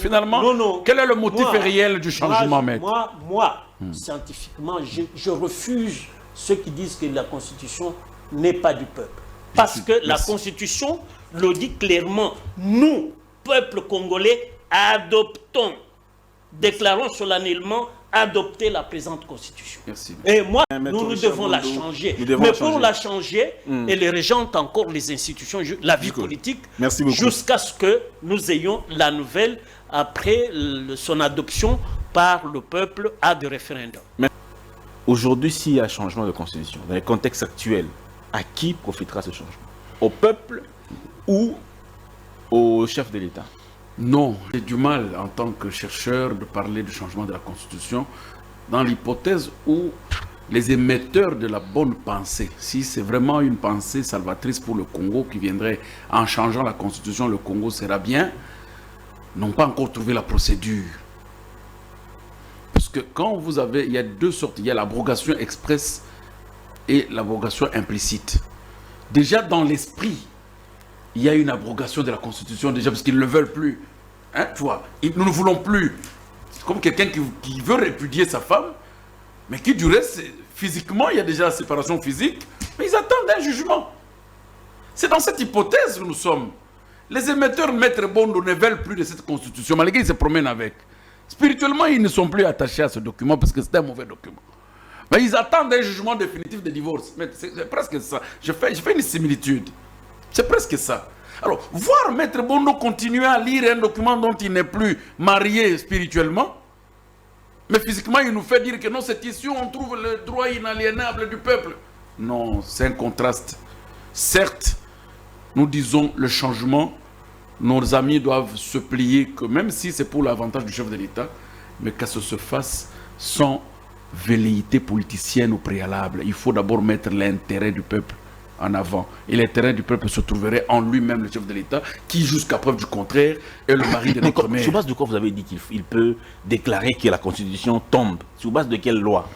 finalement, quel est le motif réel du changement, maître? Moi, scientifiquement, je refuse ceux qui disent que la Constitution n'est pas du peuple. Parce que la Constitution le dit clairement. Nous, peuple congolais, adoptons, déclarons solennellement adopter la présente Constitution. Merci. Et moi, nous devons la changer. Mais pour la changer, elle régente encore les institutions, la vie politique, jusqu'à ce que nous ayons la nouvelle après son adoption par le peuple à des référendums. Aujourd'hui, s'il y a changement de constitution, dans le contexte actuel, à qui profitera ce changement? Au peuple ou au chef de l'État? Non, j'ai du mal en tant que chercheur de parler du changement de la Constitution dans l'hypothèse où les émetteurs de la bonne pensée, si c'est vraiment une pensée salvatrice pour le Congo qui viendrait en changeant la Constitution, le Congo sera bien, n'ont pas encore trouvé la procédure. Parce que quand vous avez, il y a deux sortes, il y a l'abrogation express et l'abrogation implicite. Déjà dans l'esprit, il y a une abrogation de la Constitution, déjà parce qu'ils ne le veulent plus. Hein, tu vois, nous ne voulons plus. C'est comme quelqu'un qui veut répudier sa femme, mais qui du reste, physiquement, il y a déjà la séparation physique, mais ils attendent un jugement. C'est dans cette hypothèse que nous sommes. Les émetteurs, Maître Bondo, ne veulent plus de cette Constitution, malgré qu'ils se promènent avec. Spirituellement, ils ne sont plus attachés à ce document parce que c'est un mauvais document. Mais ils attendent un jugement définitif de divorce. C'est presque ça. Je fais une similitude. C'est presque ça. Alors, voir Maître Bondo continuer à lire un document dont il n'est plus marié spirituellement, mais physiquement, il nous fait dire que non, cette issue, on trouve le droit inaliénable du peuple. Non, c'est un contraste. Certes, nous disons le changement, nos amis doivent se plier, que même si c'est pour l'avantage du chef de l'État, mais que ça se fasse sans velléité politicienne au préalable. Il faut d'abord mettre l'intérêt du peuple en avant. Et l'intérêt du peuple se trouverait en lui-même, le chef de l'État, qui, jusqu'à preuve du contraire, est le mari de notre mère. Sur base de quoi vous avez dit qu'il peut déclarer que la Constitution tombe? Sur base de quelle loi?